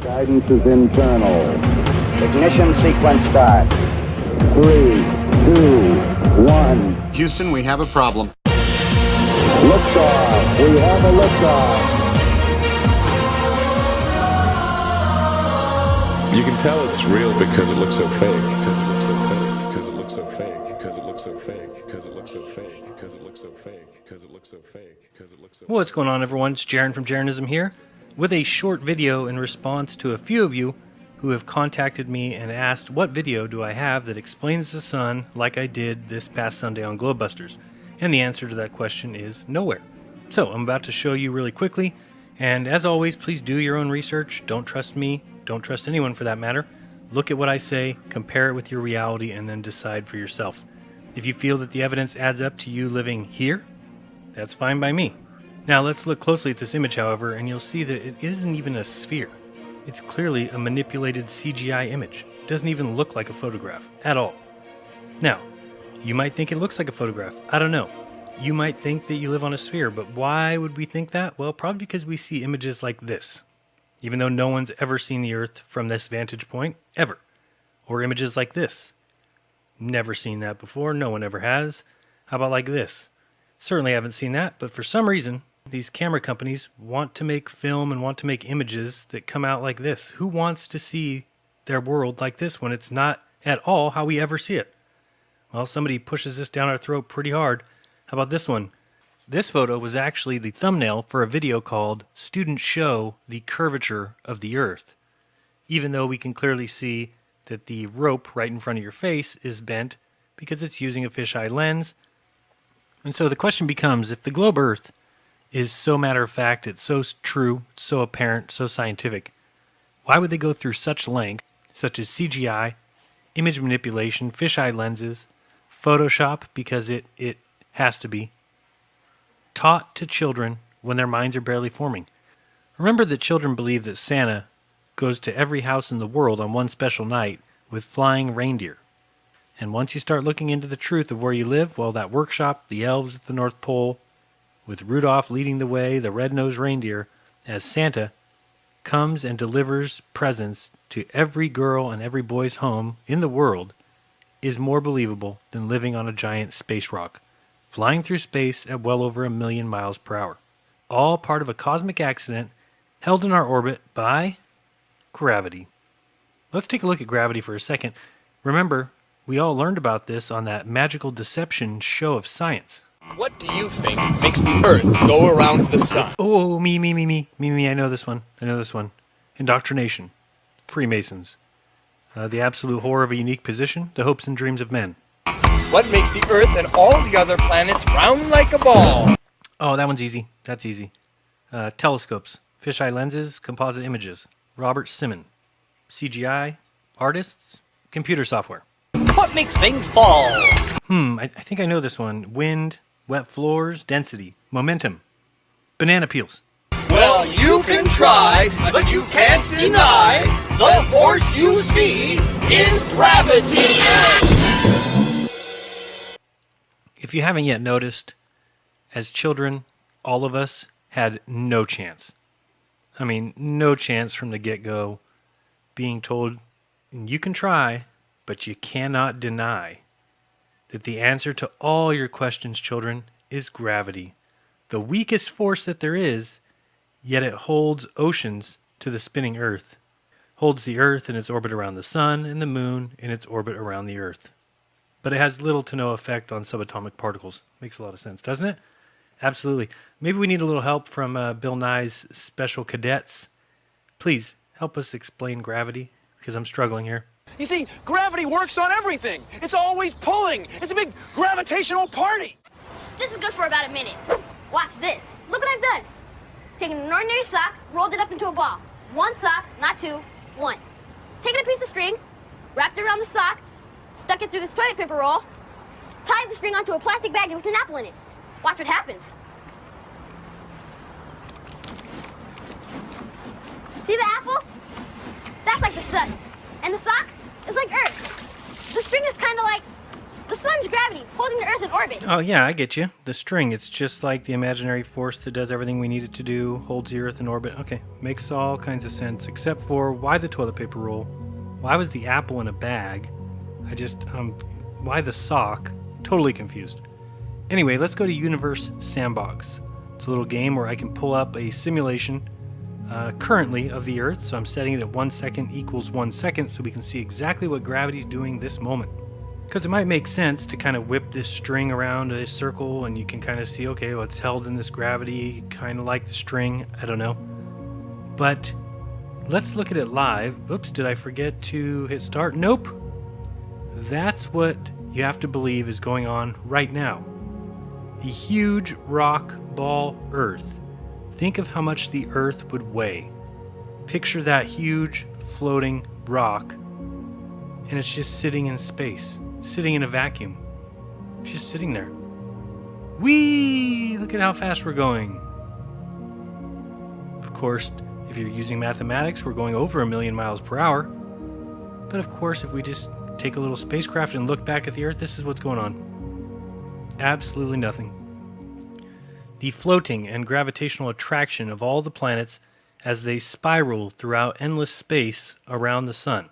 Guidance is internal. Ignition sequence start. 3, 2, 1. Houston, we have a problem. Liftoff. We have a liftoff. You can tell it's real because it looks so fake. Because it looks so fake. Because it looks so fake. Because it looks so fake. Because it looks so fake. Because it looks so fake. Because it looks so fake. Because it looks so. What's going on, everyone? It's Jeran from Jeranism here with a short video in response to a few of you who have contacted me and asked what video do I have that explains the sun like I did this past Sunday on Globebusters. And the answer to that question is nowhere. So I'm about to show you really quickly, and as always, please do your own research. Don't trust me, don't trust anyone for that matter. Look at what I say, compare it with your reality, and then decide for yourself. If you feel that the evidence adds up to you living here, that's fine by me. Now let's look closely at this image, however, and you'll see that it isn't even a sphere. It's clearly a manipulated CGI image. It doesn't even look like a photograph at all. Now, you might think it looks like a photograph. I don't know. You might think that you live on a sphere, but why would we think that? Well, probably because we see images like this. Even though no one's ever seen the Earth from this vantage point, ever. Or images like this. Never seen that before, no one ever has. How about like this? Certainly haven't seen that, but for some reason, these camera companies want to make film and want to make images that come out like this. Who wants to see their world like this when it's not at all how we ever see it? Well, somebody pushes this down our throat pretty hard. How about this one? This photo was actually the thumbnail for a video called Students Show the Curvature of the Earth. Even though we can clearly see that the rope right in front of your face is bent because it's using a fisheye lens. And so the question becomes, if the globe Earth is so matter-of-fact, it's so true, so apparent, so scientific, why would they go through such length, such as CGI, image manipulation, fisheye lenses, Photoshop, because it has to be, taught to children when their minds are barely forming? Remember that children believe that Santa goes to every house in the world on one special night with flying reindeer. And once you start looking into the truth of where you live, well, that workshop, the elves at the North Pole, with Rudolph leading the way, the red-nosed reindeer, as Santa comes and delivers presents to every girl and every boy's home in the world, is more believable than living on a giant space rock, flying through space at well over 1,000,000 miles per hour. All part of a cosmic accident held in our orbit by gravity. Let's take a look at gravity for a second. Remember, we all learned about this on that magical deception show of science. What do you think makes the Earth go around the sun? Oh, me, I know this one. Indoctrination. Freemasons. The absolute horror of a unique position, the hopes and dreams of men. What makes the Earth and all the other planets round like a ball? Oh, that one's easy. That's easy. Telescopes, fisheye lenses, composite images. Robert Simon. CGI, artists, computer software. What makes things fall? I think I know this one. Wind, wet floors, density, momentum, banana peels. Well, you can try, but you can't deny the force you see is gravity. If you haven't yet noticed, as children, all of us had no chance. I mean, no chance from the get-go, being told, you can try, but you cannot deny that the answer to all your questions, children, is gravity. The weakest force that there is, yet it holds oceans to the spinning Earth. Holds the Earth in its orbit around the sun and the moon in its orbit around the Earth. But it has little to no effect on subatomic particles. Makes a lot of sense, doesn't it? Absolutely. Maybe we need a little help from Bill Nye's special cadets. Please, help us explain gravity, because I'm struggling here. You see, gravity works on everything. It's always pulling. It's a big gravitational party. This is good for about a minute. Watch this. Look what I've done. Taken an ordinary sock, rolled it up into a ball. One sock, not two, one. Taken a piece of string, wrapped it around the sock, stuck it through this toilet paper roll, tied the string onto a plastic bag and put an apple in it. Watch what happens. See the apple? That's like the sun. And the sock is like Earth. The string is kind of like The sun's gravity holding the Earth in orbit. Oh yeah, I get you. The string, it's just like the imaginary force that does everything we need it to do, holds the Earth in orbit. Okay, makes all kinds of sense, except for why the toilet paper roll? Why was the apple in a bag? Why the sock? Totally confused. Anyway, let's go to Universe Sandbox. It's a little game where I can pull up a simulation currently of the Earth, so I'm setting it at 1 second equals 1 second so we can see exactly what gravity's doing this moment. Because it might make sense to kind of whip this string around a circle and you can kind of see, okay, well, it's held in this gravity, kind of like the string, I don't know. But let's look at it live. Oops, did I forget to hit start? Nope. That's what you have to believe is going on right now. The huge rock ball Earth. Think of how much the Earth would weigh. Picture that huge floating rock, and it's just sitting in space, sitting in a vacuum. Just sitting there. Whee! Look at how fast we're going. Of course, if you're using mathematics, we're going over 1,000,000 miles per hour. But of course, if we just take a little spacecraft and look back at the Earth, this is what's going on. Absolutely nothing. The floating and gravitational attraction of all the planets as they spiral throughout endless space around the sun.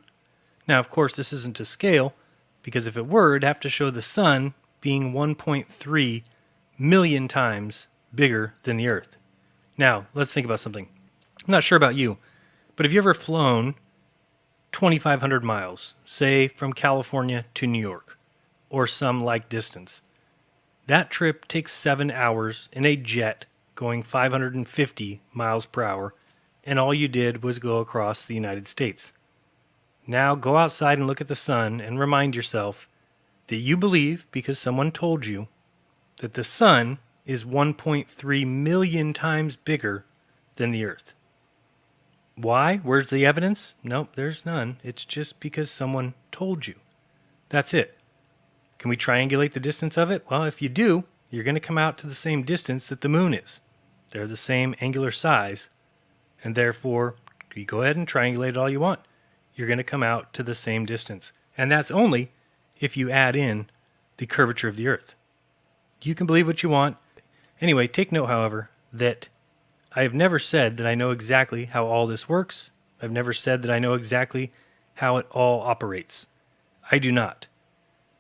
Now, of course, this isn't to scale, because if it were, it'd have to show the sun being 1.3 million times bigger than the Earth. Now, let's think about something. I'm not sure about you, but have you ever flown 2,500 miles, say from California to New York, or some like distance? That trip takes 7 hours in a jet going 550 miles per hour, and all you did was go across the United States. Now go outside and look at the sun and remind yourself that you believe, because someone told you, that the sun is 1.3 million times bigger than the Earth. Why? Where's the evidence? Nope, there's none. It's just because someone told you. That's it. Can we triangulate the distance of it? Well, if you do, you're going to come out to the same distance that the moon is. They're the same angular size, and therefore, you go ahead and triangulate it all you want. You're going to come out to the same distance. And that's only if you add in the curvature of the Earth. You can believe what you want. Anyway, take note, however, that I have never said that I know exactly how all this works. I've never said that I know exactly how it all operates. I do not.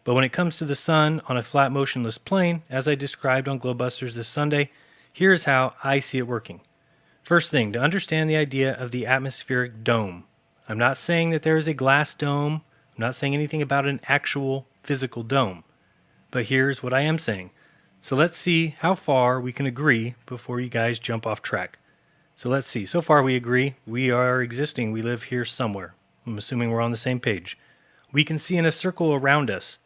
But when it comes to the sun on a flat motionless plane, as I described on Globebusters this Sunday, here's how I see it working. First thing, to understand the idea of the atmospheric dome. I'm not saying that there is a glass dome. I'm not saying anything about an actual physical dome. But here's what I am saying. So let's see how far we can agree before you guys jump off track. So let's see. So far we agree. We are existing. We live here somewhere. I'm assuming we're on the same page. We can see in a circle around us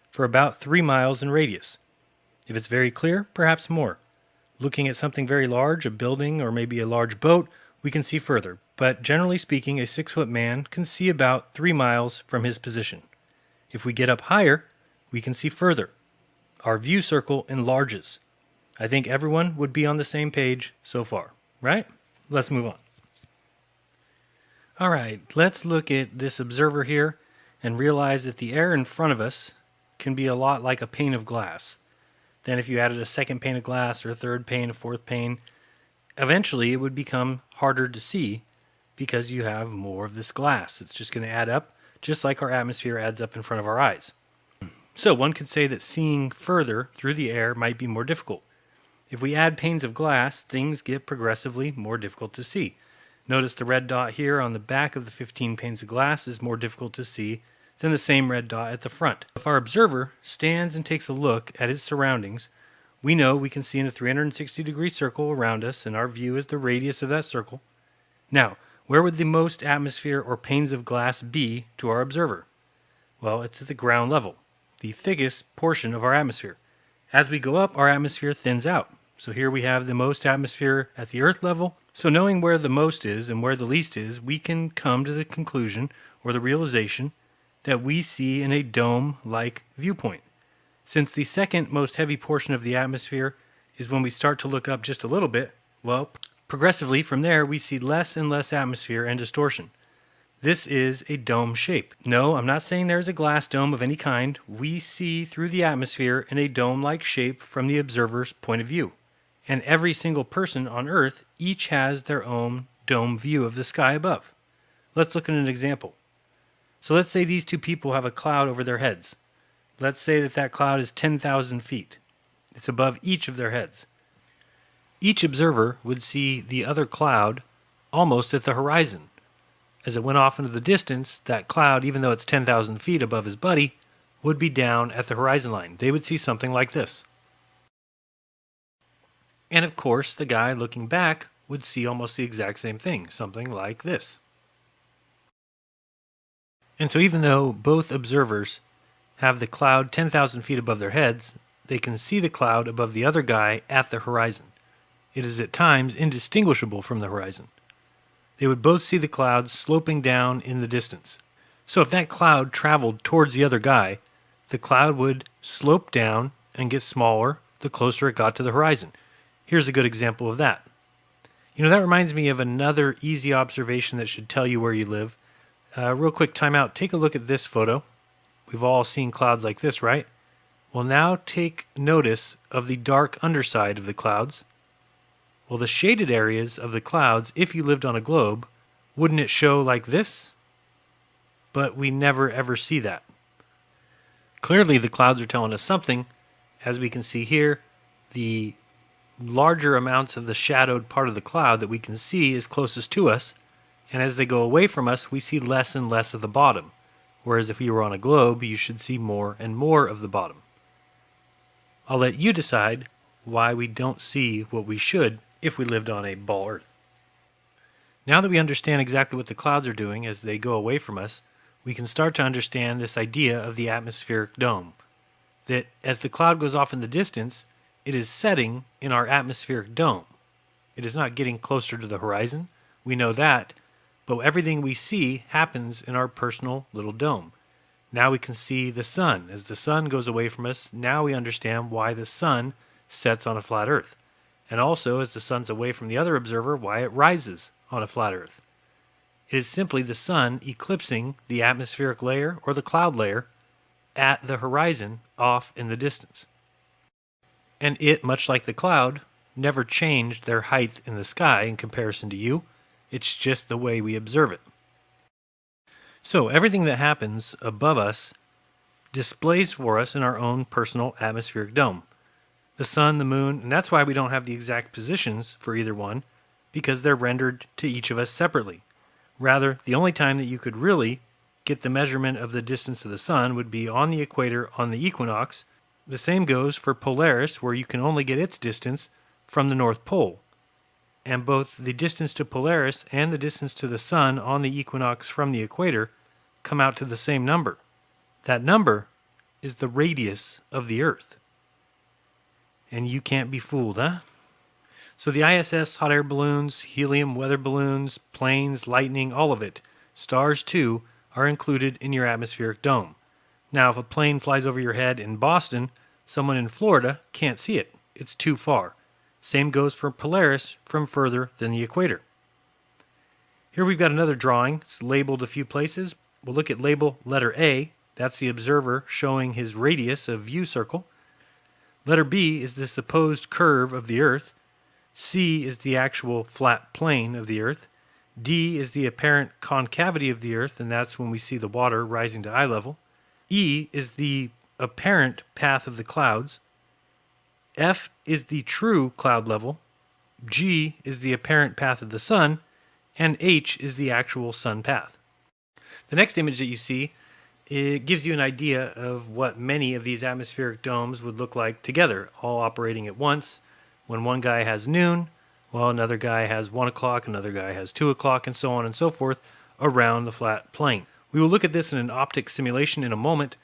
for about 3 miles in radius. If it's very clear, perhaps more. Looking at something very large, a building or maybe a large boat, we can see further. But generally speaking, a 6-foot man can see about 3 miles from his position. If we get up higher, we can see further. Our view circle enlarges. I think everyone would be on the same page so far, right? Let's move on. All right, let's look at this observer here and realize that the air in front of us can be a lot like a pane of glass. Then if you added a second pane of glass or a third pane, a fourth pane, eventually it would become harder to see because you have more of this glass. It's just going to add up, just like our atmosphere adds up in front of our eyes. So one could say that seeing further through the air might be more difficult. If we add panes of glass, things get progressively more difficult to see. Notice the red dot here on the back of the 15 panes of glass is more difficult to see than the same red dot at the front. If our observer stands and takes a look at his surroundings, we know we can see in a 360-degree circle around us, and our view is the radius of that circle. Now, where would the most atmosphere or panes of glass be to our observer? Well, it's at the ground level, the thickest portion of our atmosphere. As we go up, our atmosphere thins out. So here we have the most atmosphere at the Earth level. So knowing where the most is and where the least is, we can come to the conclusion or the realization that we see in a dome-like viewpoint. Since the second most heavy portion of the atmosphere is when we start to look up just a little bit, well, progressively from there we see less and less atmosphere and distortion. This is a dome shape. No, I'm not saying there's a glass dome of any kind. We see through the atmosphere in a dome-like shape from the observer's point of view. And every single person on Earth each has their own dome view of the sky above. Let's look at an example. So let's say these two people have a cloud over their heads. Let's say that that cloud is 10,000 feet. It's above each of their heads. Each observer would see the other cloud almost at the horizon. As it went off into the distance, that cloud, even though it's 10,000 feet above his buddy, would be down at the horizon line. They would see something like this. And of course, the guy looking back would see almost the exact same thing, something like this. And so even though both observers have the cloud 10,000 feet above their heads, they can see the cloud above the other guy at the horizon. It is at times indistinguishable from the horizon. They would both see the cloud sloping down in the distance. So if that cloud traveled towards the other guy, the cloud would slope down and get smaller the closer it got to the horizon. Here's a good example of that. That reminds me of another easy observation that should tell you where you live. Real quick timeout. Take a look at this photo. We've all seen clouds like this, right? Well, now take notice of the dark underside of the clouds. Well, the shaded areas of the clouds, if you lived on a globe, wouldn't it show like this? But we never ever see that. Clearly, the clouds are telling us something. As we can see here, the larger amounts of the shadowed part of the cloud that we can see is closest to us, and as they go away from us, we see less and less of the bottom. Whereas if you were on a globe, you should see more and more of the bottom. I'll let you decide why we don't see what we should if we lived on a ball Earth. Now that we understand exactly what the clouds are doing as they go away from us, we can start to understand this idea of the atmospheric dome. That as the cloud goes off in the distance, it is setting in our atmospheric dome. It is not getting closer to the horizon. We know that, but everything we see happens in our personal little dome. Now we can see the sun. As the sun goes away from us, now we understand why the sun sets on a flat Earth. And also, as the sun's away from the other observer, why it rises on a flat Earth. It is simply the sun eclipsing the atmospheric layer or the cloud layer at the horizon off in the distance. And it, much like the cloud, never changed their height in the sky in comparison to you. It's just the way we observe it. So everything that happens above us displays for us in our own personal atmospheric dome. The sun, the moon, and that's why we don't have the exact positions for either one, because they're rendered to each of us separately. Rather, the only time that you could really get the measurement of the distance of the sun would be on the equator on the equinox. The same goes for Polaris, where you can only get its distance from the North Pole. And both the distance to Polaris and the distance to the sun on the equinox from the equator come out to the same number. That number is the radius of the Earth. And you can't be fooled, huh? So the ISS, hot air balloons, helium weather balloons, planes, lightning, all of it, stars too, are included in your atmospheric dome. Now, if a plane flies over your head in Boston, someone in Florida can't see it. It's too far. Same goes for Polaris from further than the equator. Here we've got another drawing. It's labeled a few places. We'll look at label letter A. That's the observer showing his radius of view circle. Letter B is the supposed curve of the Earth. C is the actual flat plane of the Earth. D is the apparent concavity of the Earth, and that's when we see the water rising to eye level. E is the apparent path of the clouds. F is the true cloud level. G is the apparent path of the sun. And H is the actual sun path. The next image that you see, it gives you an idea of what many of these atmospheric domes would look like together, all operating at once. When one guy has noon, well, another guy has 1 o'clock, another guy has 2 o'clock, and so on and so forth around the flat plane. We will look at this in an optic simulation in a moment.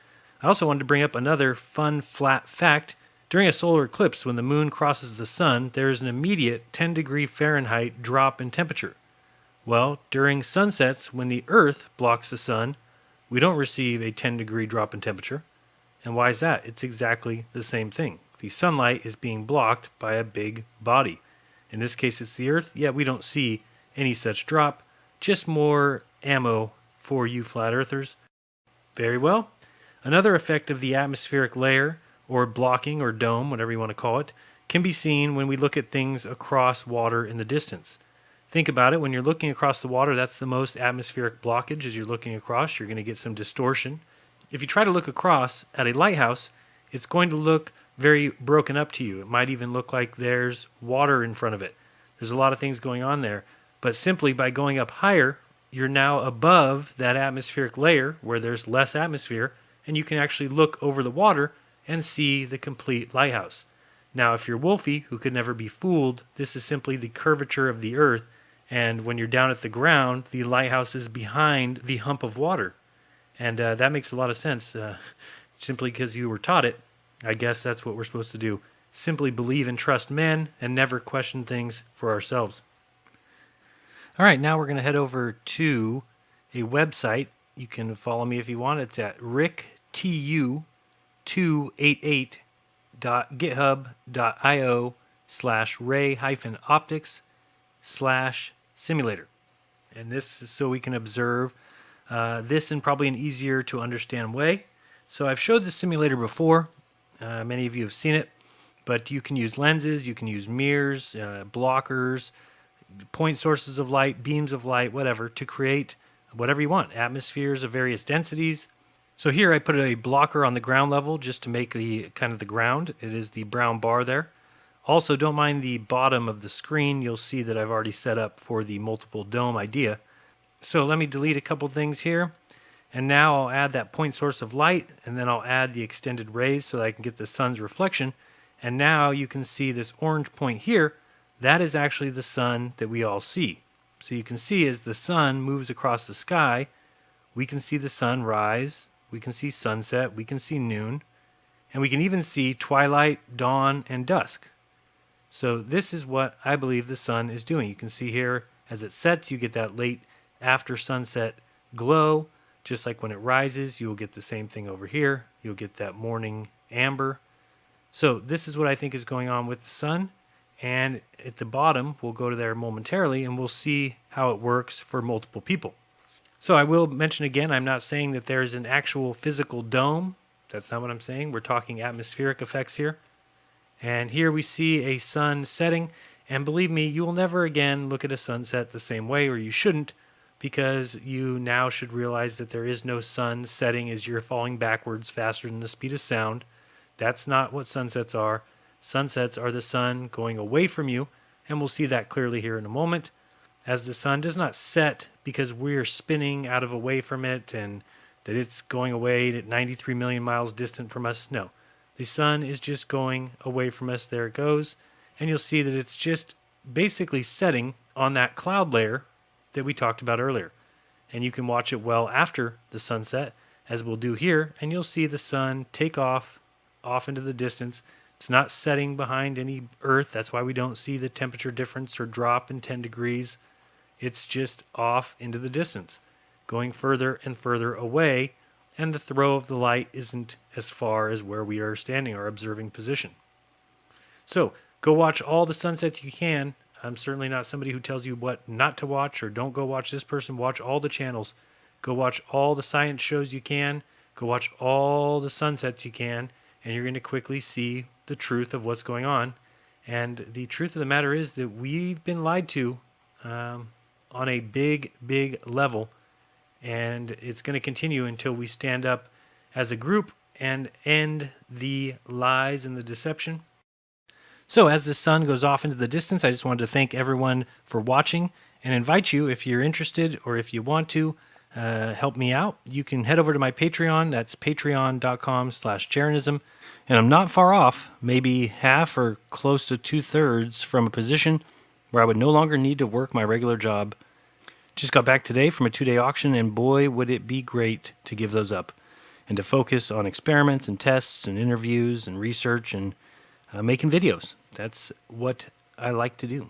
I also wanted to bring up another fun flat fact. During a solar eclipse, when the moon crosses the sun, there is an immediate 10 degree Fahrenheit drop in temperature. Well, during sunsets, when the Earth blocks the sun, we don't receive a 10 degree drop in temperature. And why is that? It's exactly the same thing. The sunlight is being blocked by a big body. In this case, it's the Earth, yet we don't see any such drop, just more ammo for you flat earthers. Very well. Another effect of the atmospheric layer, or blocking or dome, whatever you want to call it, can be seen when we look at things across water in the distance. Think about it. When you're looking across the water, that's the most atmospheric blockage. As you're looking across, you're going to get some distortion. If you try to look across at a lighthouse, it's going to look very broken up to you. It might even look like there's water in front of it. There's a lot of things going on there. But simply by going up higher, you're now above that atmospheric layer where there's less atmosphere, and you can actually look over the water and see the complete lighthouse. Now, if you're Wolfie, who could never be fooled, this is simply the curvature of the earth, and when you're down at the ground, the lighthouse is behind the hump of water. And that makes a lot of sense, simply because you were taught it. I guess that's what we're supposed to do. Simply believe and trust men and never question things for ourselves. All right, now we're going to head over to a website. You can follow me if you want. It's at ricktu288.github.io/ray-optics/simulator. And this is so we can observe this in probably an easier to understand way. So I've showed the simulator before. Many of you have seen it. But you can use lenses, you can use mirrors, blockers, point sources of light, beams of light, whatever, to create whatever you want, atmospheres of various densities. So here I put a blocker on the ground level just to make the kind of the ground. It is the brown bar there. Also, don't mind the bottom of the screen. You'll see that I've already set up for the multiple dome idea. So let me delete a couple things here. And now I'll add that point source of light, and then I'll add the extended rays so that I can get the sun's reflection. And now you can see this orange point here. That is actually the sun that we all see. So you can see as the sun moves across the sky, we can see the sun rise, we can see sunset, we can see noon, and we can even see twilight, dawn, and dusk. So this is what I believe the sun is doing. You can see here as it sets, you get that late after sunset glow. Just like when it rises, you'll get the same thing over here. You'll get that morning amber. So this is what I think is going on with the sun, and at the bottom, we'll go to there momentarily, and we'll see how it works for multiple people. So I will mention again, I'm not saying that there's an actual physical dome. That's not what I'm saying. We're talking atmospheric effects here. And here we see a sun setting, and believe me, you will never again look at a sunset the same way, or you shouldn't, because you now should realize that there is no sun setting as you're falling backwards faster than the speed of sound. That's not what sunsets are. Sunsets are the sun going away from you, and we'll see that clearly here in a moment, as the sun does not set because we're spinning out of away from it and that it's going away at 93 million miles distant from us. No, the sun is just going away from us. There it goes, and you'll see that it's just basically setting on that cloud layer that we talked about earlier. And you can watch it well after the sunset, as we'll do here, and you'll see the sun take off into the distance. It's not setting behind any earth. That's why we don't see the temperature difference or drop in 10 degrees. It's just off into the distance, going further and further away, and the throw of the light isn't as far as where we are standing, our observing position. So go watch all the sunsets you can. I'm certainly not somebody who tells you what not to watch or don't go watch this person. Watch all the channels. Go watch all the science shows you can. Go watch all the sunsets you can, and you're going to quickly see the truth of what's going on. And the truth of the matter is that we've been lied to on a big, big level, and it's going to continue until we stand up as a group and end the lies and the deception. So as the sun goes off into the distance, I just wanted to thank everyone for watching and invite you, if you're interested or if you want to help me out, you can head over to my Patreon. That's patreon.com/Jeranism. And I'm not far off, maybe half or close to 2/3 from a position where I would no longer need to work my regular job. Just got back today from a 2-day auction, and boy, would it be great to give those up and to focus on experiments and tests and interviews and research and making videos. That's what I like to do.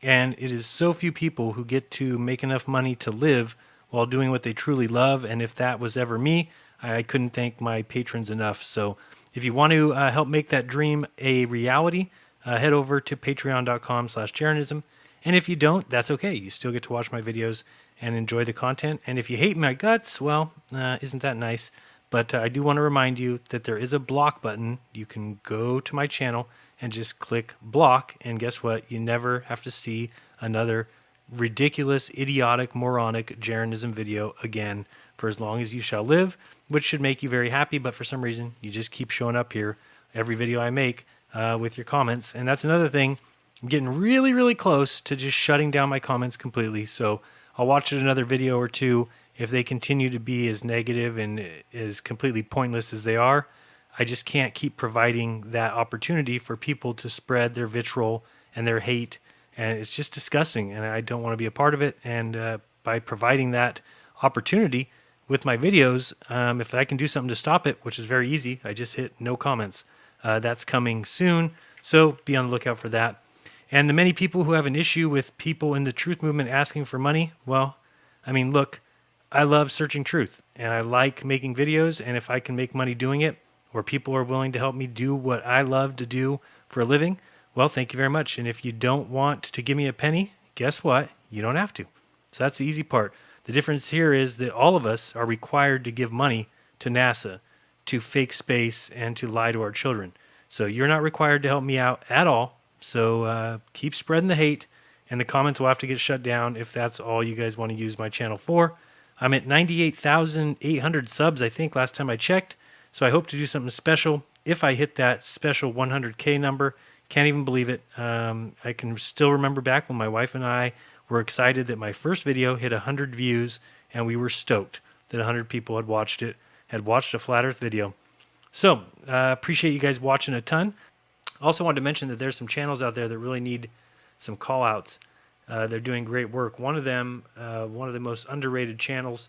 And it is so few people who get to make enough money to live while doing what they truly love. And if that was ever me, I couldn't thank my patrons enough. So if you want to help make that dream a reality, head over to patreon.com/Jeranism And if you don't, that's okay. You still get to watch my videos and enjoy the content. And if you hate my guts, well, isn't that nice? But I do want to remind you that there is a block button. You can go to my channel and just click block, and guess what? You never have to see another ridiculous, idiotic, moronic Jeranism video again for as long as you shall live, which should make you very happy. But for some reason, you just keep showing up here every video I make with your comments. And that's another thing. I'm getting really, really close to just shutting down my comments completely. So I'll watch another video or two. If they continue to be as negative and as completely pointless as they are, I just can't keep providing that opportunity for people to spread their vitriol and their hate. And it's just disgusting, and I don't want to be a part of it. And by providing that opportunity with my videos, if I can do something to stop it, which is very easy, I just hit no comments. That's coming soon, so be on the lookout for that. And the many people who have an issue with people in the truth movement asking for money, well, I mean, look, I love searching truth, and I like making videos, and if I can make money doing it, or people are willing to help me do what I love to do for a living, well, thank you very much. And if you don't want to give me a penny, guess what? You don't have to. So that's the easy part. The difference here is that all of us are required to give money to NASA, to fake space, and to lie to our children. So you're not required to help me out at all. So keep spreading the hate, and the comments will have to get shut down if that's all you guys want to use my channel for. I'm at 98,800 subs, I think, last time I checked. So I hope to do something special if I hit that special 100K number. Can't even believe it. I can still remember back when my wife and I were excited that my first video hit 100 views, and we were stoked that 100 people had watched it, had watched a Flat Earth video. So appreciate you guys watching a ton. Also wanted to mention that there's some channels out there that really need some call outs. They're doing great work. One of them, one of the most underrated channels,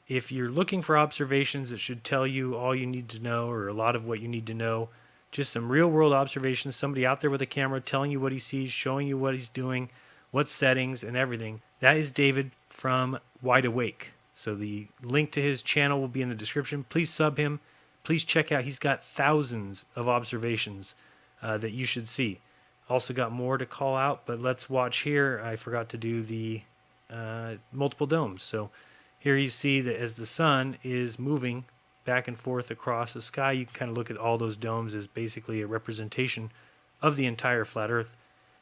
if you're looking for observations that should tell you all you need to know, or a lot of what you need to know, just some real world observations, somebody out there with a camera telling you what he sees, showing you what he's doing, what settings and everything. That is David from Wide Awake. So the link to his channel will be in the description. Please sub him. Please check out. He's got thousands of observations that you should see. Also got more to call out, but let's watch here. I forgot to do the multiple domes. So here you see that as the sun is moving back and forth across the sky, you can kind of look at all those domes as basically a representation of the entire flat Earth.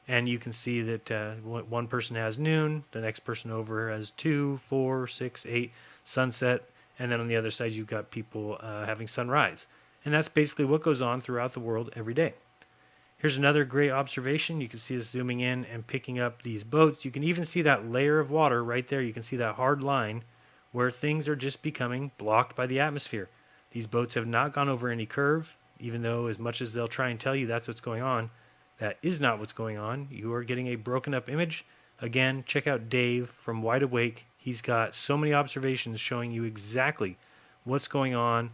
And you can see that one person has noon, the next person over has 2, 4, 6, 8, sunset, and then on the other side you've got people having sunrise. And that's basically what goes on throughout the world every day. Here's another great observation. You can see us zooming in and picking up these boats. You can even see that layer of water right there. You can see that hard line where things are just becoming blocked by the atmosphere. These boats have not gone over any curve, even though as much as they'll try and tell you that's what's going on, that is not what's going on. You are getting a broken up image. Again, check out Dave from Wide Awake. He's got so many observations showing you exactly what's going on,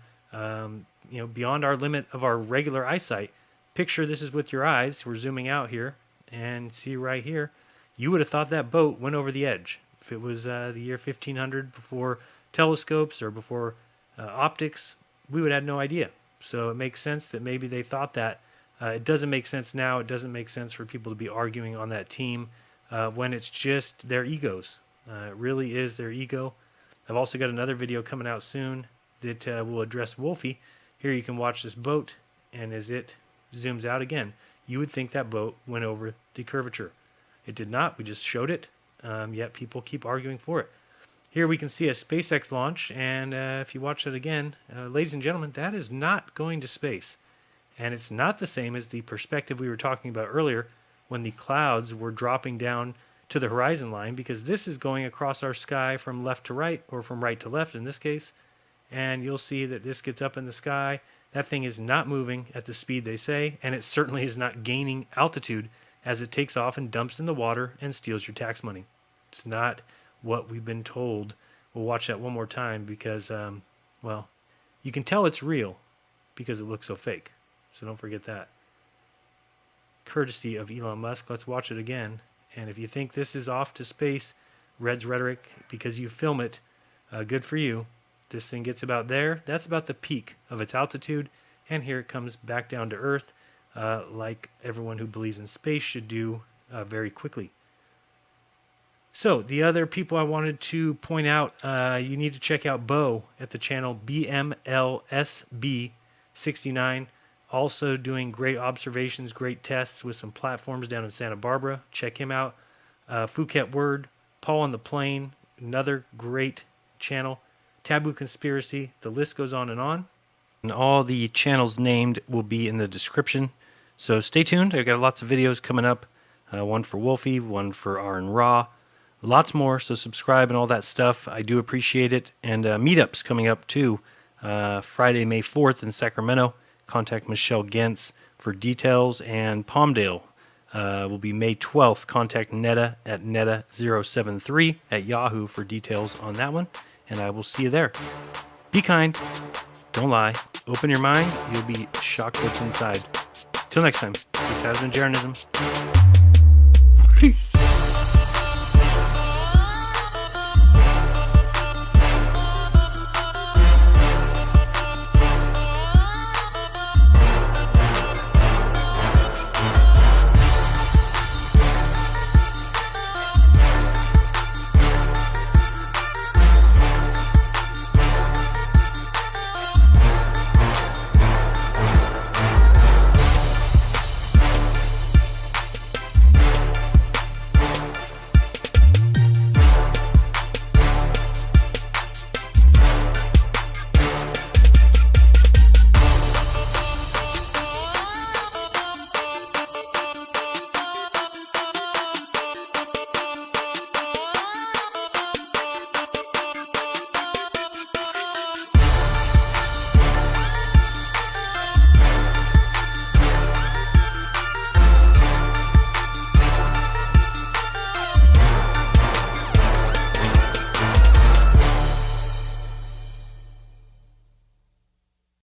beyond our limit of our regular eyesight. Picture this is with your eyes. We're zooming out here and see right here. You would have thought that boat went over the edge. If it was the year 1500 before telescopes or before optics, we would have no idea. So it makes sense that maybe they thought that. It doesn't make sense now. It doesn't make sense for people to be arguing on that team when it's just their egos. It really is their ego. I've also got another video coming out soon that will address Wolfie. Here you can watch this boat, and as it zooms out again, you would think that boat went over the curvature. It did not. We just showed it, yet people keep arguing for it. Here we can see a SpaceX launch, and if you watch it again, ladies and gentlemen, that is not going to space. And it's not the same as the perspective we were talking about earlier when the clouds were dropping down to the horizon line, because this is going across our sky from left to right, or from right to left in this case. And you'll see that this gets up in the sky. That thing is not moving at the speed they say, and it certainly is not gaining altitude as it takes off and dumps in the water and steals your tax money. It's not what we've been told. We'll watch that one more time because, well, you can tell it's real because it looks so fake. So don't forget that. Courtesy of Elon Musk. Let's watch it again. And if you think this is off to space, Red's rhetoric, because you film it, good for you. This thing gets about there. That's about the peak of its altitude. And here it comes back down to Earth, like everyone who believes in space should do very quickly. So the other people I wanted to point out, you need to check out Bo at the channel BMLSB69. Also doing great observations, great tests with some platforms down in Santa Barbara. Check him out. Phuket Word, Paul on the Plane, another great channel. Taboo Conspiracy, the list goes on. And all the channels named will be in the description. So stay tuned. I've got lots of videos coming up. One for Wolfie, one for R and Raw. Lots more, so subscribe and all that stuff. I do appreciate it. And meetups coming up too. Friday, May 4th in Sacramento. Contact Michelle Gentz for details. And Palmdale will be May 12th. Contact Netta at Netta073 at Yahoo for details on that one. And I will see you there. Be kind. Don't lie. Open your mind. You'll be shocked what's inside. Till next time, this has been Jeranism.